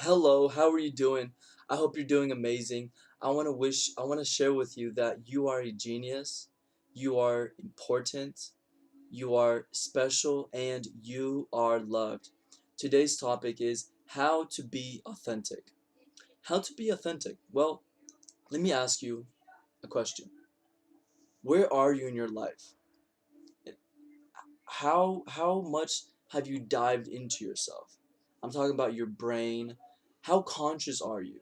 Hello, how are you doing? I hope you're doing amazing. I want to share with you that you are a genius, you are important, you are special, and you are loved. Today's topic is how to be authentic. How to be authentic? Well, let me ask you a question. Where are you in your life? How much have you dived into yourself? I'm talking about your brain. How conscious are you?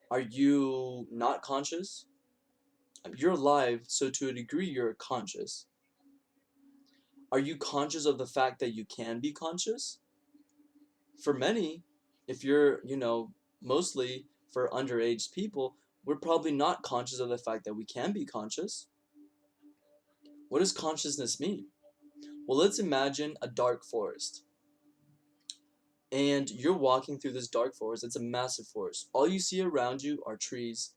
Are you not conscious? You're alive, so to a degree you're conscious. Are you conscious of the fact that you can be conscious? For many, if you're mostly for underage people, we're probably not conscious of the fact that we can be conscious. What does consciousness mean? Well, let's imagine a dark forest. And you're walking through this dark forest. It's a massive forest. All you see around you are trees,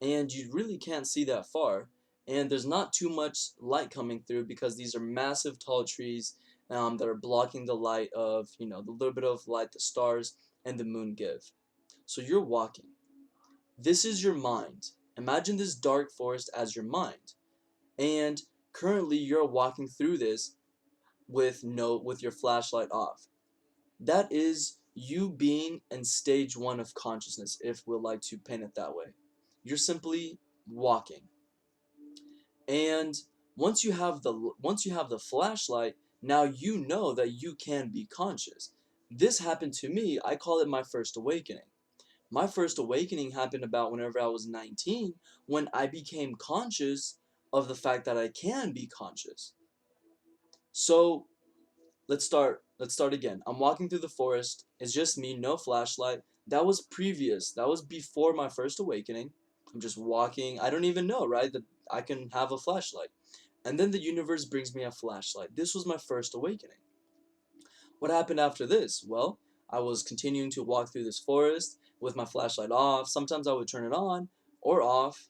and you really can't see that far. And there's not too much light coming through because these are massive tall trees that are blocking the light of, the little bit of light the stars and the moon give. So you're walking. This is your mind. Imagine this dark forest as your mind. And currently you're walking through this with your flashlight off. That is you being in stage one of consciousness, if we'd like to paint it that way. You're simply walking. And once you have the flashlight, now you know that you can be conscious. This happened to me. I call it my first awakening. My first awakening happened about whenever I was 19, when I became conscious of the fact that I can be conscious. So let's start again. I'm walking through the forest. It's just me, no flashlight. That was previous. That was before my first awakening. I'm just walking. I don't even know, right, that I can have a flashlight. And then the universe brings me a flashlight. This was my first awakening. What happened after this? Well, I was continuing to walk through this forest with my flashlight off. Sometimes I would turn it on or off.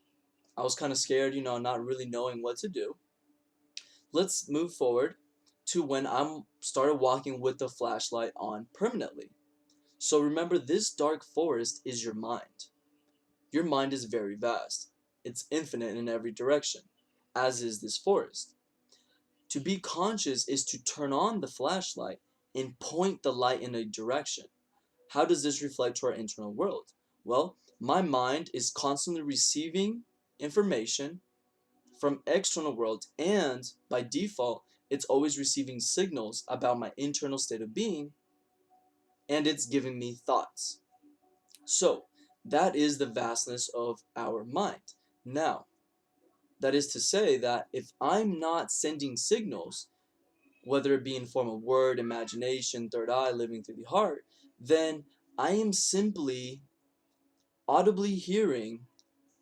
I was kind of scared, not really knowing what to do. Let's move forward to when I started walking with the flashlight on permanently. So remember, this dark forest is your mind. Your mind is very vast. It's infinite in every direction, as is this forest. To be conscious is to turn on the flashlight and point the light in a direction. How does this reflect to our internal world? Well, my mind is constantly receiving information from external world, and by default it's always receiving signals about my internal state of being, and it's giving me thoughts. So that is the vastness of our mind. Now, that is to say that if I'm not sending signals, whether it be in form of word, imagination, third eye, living through the heart, then I am simply audibly hearing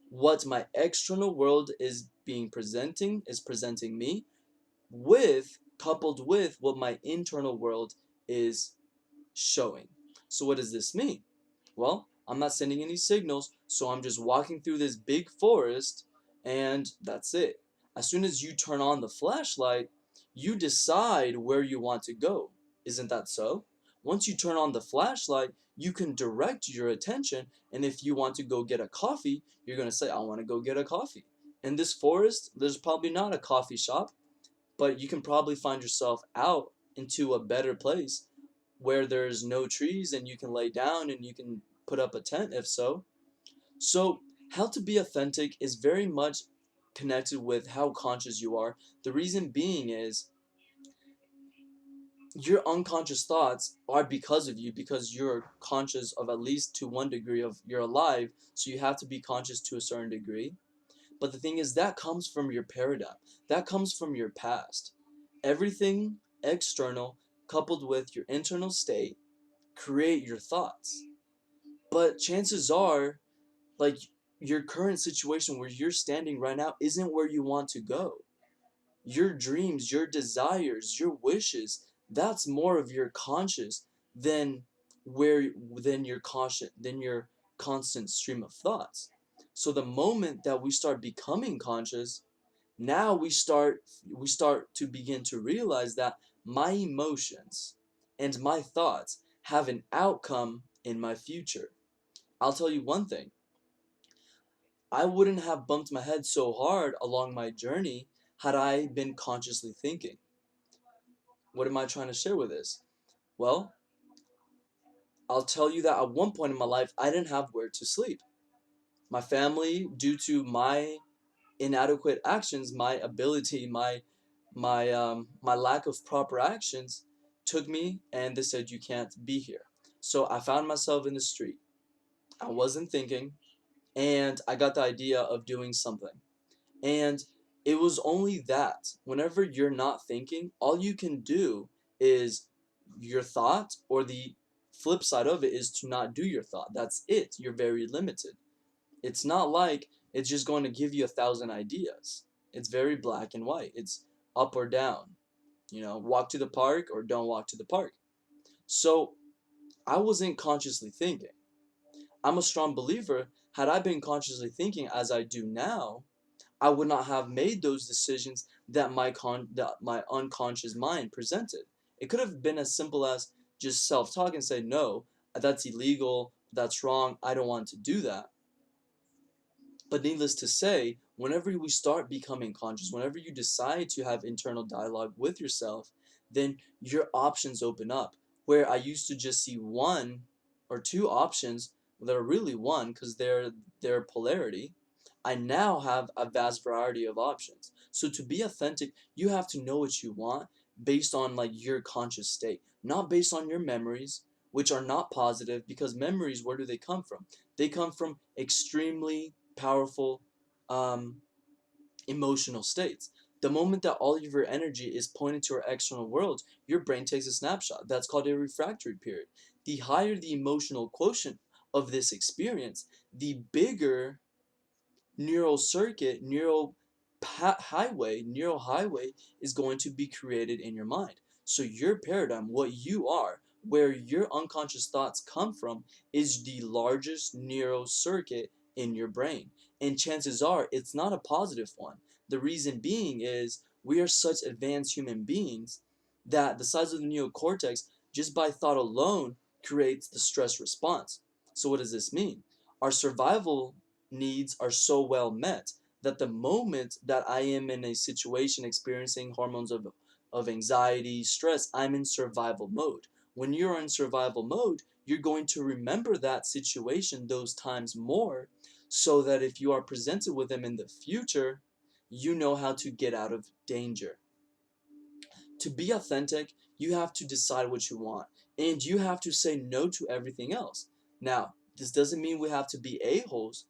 what my external world is presenting me, with coupled with what my internal world is showing. So what does this mean? Well, I'm not sending any signals, so I'm just walking through this big forest, and that's it. As soon as you turn on the flashlight, you decide where you want to go. Isn't that so? Once you turn on the flashlight, you can direct your attention, and if you want to go get a coffee, you're going to say, I want to go get a coffee. In this forest, there's probably not a coffee shop, but you can probably find yourself out into a better place where there's no trees and you can lay down and you can put up a tent if so. So, how to be authentic is very much connected with how conscious you are. The reason being is your unconscious thoughts are because of you, because you're conscious of at least to one degree of you're alive, so you have to be conscious to a certain degree. But the thing is, that comes from your paradigm. That comes from your past. Everything external coupled with your internal state create your thoughts. But chances are, like, your current situation where you're standing right now isn't where you want to go. Your dreams, your desires, your wishes, that's more of your conscious than your constant stream of thoughts. So the moment that we start becoming conscious, now we start to begin to realize that my emotions and my thoughts have an outcome in my future. I'll tell you one thing. I wouldn't have bumped my head so hard along my journey had I been consciously thinking. What am I trying to share with this? Well, I'll tell you that at one point in my life, I didn't have where to sleep. My family, due to my inadequate actions, my ability, my lack of proper actions, took me and they said you can't be here. So I found myself in the street. I wasn't thinking, and I got the idea of doing something. And it was only that whenever you're not thinking, all you can do is your thought, or the flip side of it is to not do your thought. That's it. You're very limited. It's not like it's just going to give you 1,000 ideas. It's very black and white. It's up or down. Walk to the park or don't walk to the park. So I wasn't consciously thinking. I'm a strong believer. Had I been consciously thinking as I do now, I would not have made those decisions that my unconscious mind presented. It could have been as simple as just self-talk and say, no, that's illegal, that's wrong, I don't want to do that. But needless to say, whenever we start becoming conscious, whenever you decide to have internal dialogue with yourself, then your options open up. Where I used to just see one or two options that are really one because they're polarity, I now have a vast variety of options. So to be authentic, you have to know what you want based on like your conscious state, not based on your memories, which are not positive, because memories, where do they come from? They come from extremely powerful um, emotional states. The moment that all of your energy is pointed to our external world, your brain takes a snapshot. That's called a refractory period. The higher the emotional quotient of this experience, the bigger neural highway is going to be created in your mind. So your paradigm, what you are, where your unconscious thoughts come from, is the largest neural circuit in your brain. And chances are it's not a positive one. The reason being is we are such advanced human beings that the size of the neocortex, just by thought alone, creates the stress response. So what does this mean? Our survival needs are so well met that the moment that I am in a situation experiencing hormones of anxiety, stress, I'm in survival mode. When you're in survival mode, you're going to remember that situation those times more, so that if you are presented with them in the future, you know how to get out of danger. To be authentic, you have to decide what you want, and you have to say no to everything else. Now, this doesn't mean we have to be a-holes.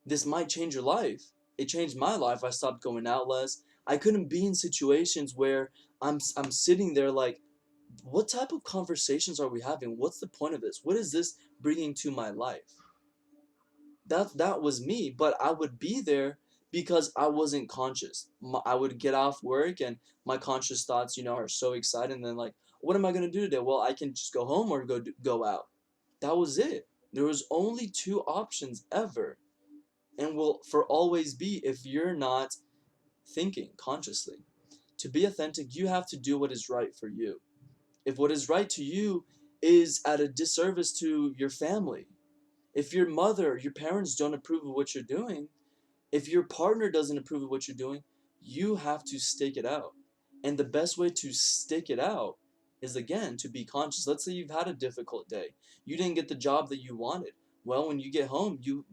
This might change your life. It changed my life. I stopped going out less. I couldn't be in situations where I'm sitting there like, what type of conversations are we having? What's the point of this? What is this bringing to my life? That was me, but I would be there because I wasn't conscious. I would get off work and my conscious thoughts, are so excited. And then like, what am I gonna do today? Well, I can just go home or go out. That was it. There was only two options ever, and will for always be if you're not thinking consciously. To be authentic, you have to do what is right for you. If what is right to you is at a disservice to your family, if your mother, your parents don't approve of what you're doing, if your partner doesn't approve of what you're doing, you have to stick it out. And the best way to stick it out is, again, to be conscious. Let's say you've had a difficult day. You didn't get the job that you wanted. Well, when you get home, you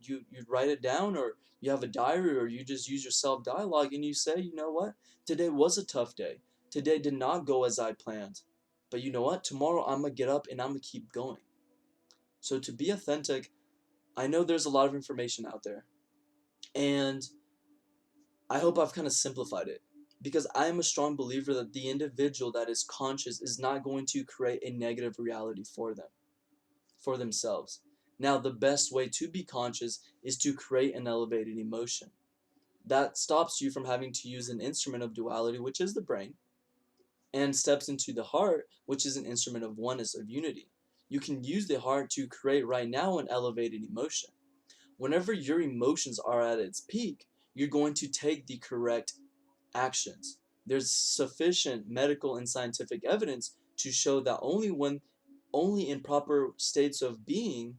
write it down, or you have a diary, or you just use your self-dialogue and you say, you know what? Today was a tough day. Today did not go as I planned. But you know what? Tomorrow I'm going to get up and I'm going to keep going. So to be authentic, I know there's a lot of information out there. And I hope I've kind of simplified it, because I am a strong believer that the individual that is conscious is not going to create a negative reality for them, for themselves. Now, the best way to be conscious is to create an elevated emotion. That stops you from having to use an instrument of duality, which is the brain, and steps into the heart, which is an instrument of oneness, of unity. You can use the heart to create right now an elevated emotion. Whenever your emotions are at its peak, you're going to take the correct actions. There's sufficient medical and scientific evidence to show that only when only in proper states of being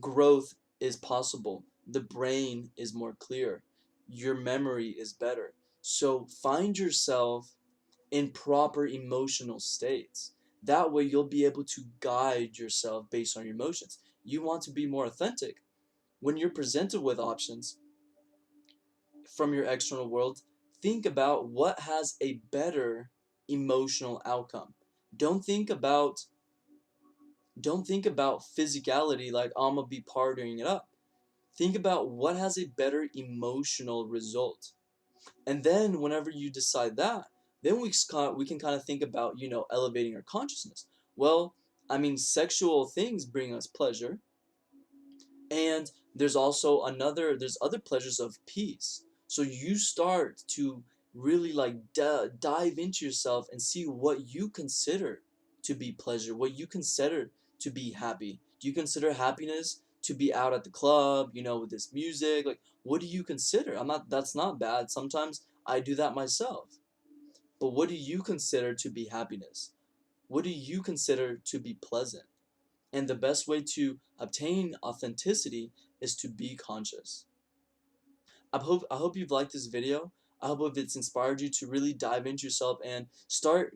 growth is possible. The brain is more clear. Your memory is better. So find yourself in proper emotional states. That way you'll be able to guide yourself based on your emotions. You want to be more authentic. When you're presented with options from your external world, think about what has a better emotional outcome. Don't think about don't think about physicality like I'm gonna be partying it up. Think about what has a better emotional result. And then whenever you decide that, then we can kind of think about, elevating our consciousness. Well, I mean, sexual things bring us pleasure, and there's other pleasures of peace. So you start to really like dive into yourself and see what you consider to be pleasure, what you consider to be happy. Do you consider happiness to be out at the club, with this music? Like, what do you consider? That's not bad. Sometimes I do that myself. But what do you consider to be happiness? What do you consider to be pleasant? And the best way to obtain authenticity is to be conscious. I hope you've liked this video. I hope if it's inspired you to really dive into yourself and start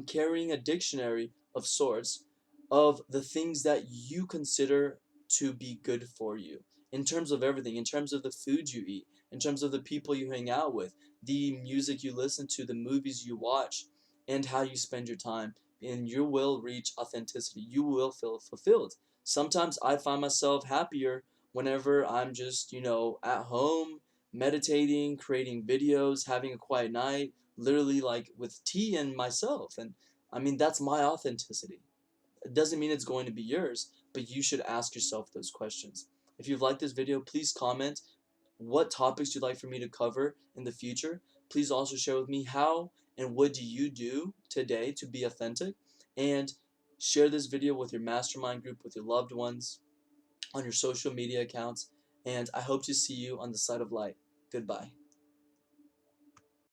carrying a dictionary of sorts of the things that you consider to be good for you in terms of everything, in terms of the food you eat, in terms of the people you hang out with, the music you listen to, the movies you watch, and how you spend your time. And you will reach authenticity. You will feel fulfilled. Sometimes I find myself happier whenever I'm just, at home meditating, creating videos, having a quiet night, literally like with tea and myself. And I mean, that's my authenticity. It doesn't mean it's going to be yours, but you should ask yourself those questions. If you've liked this video, please comment what topics you'd like for me to cover in the future. Please also share with me how and what do you do today to be authentic, and share this video with your mastermind group, with your loved ones, on your social media accounts, and I hope to see you on the side of light. Goodbye.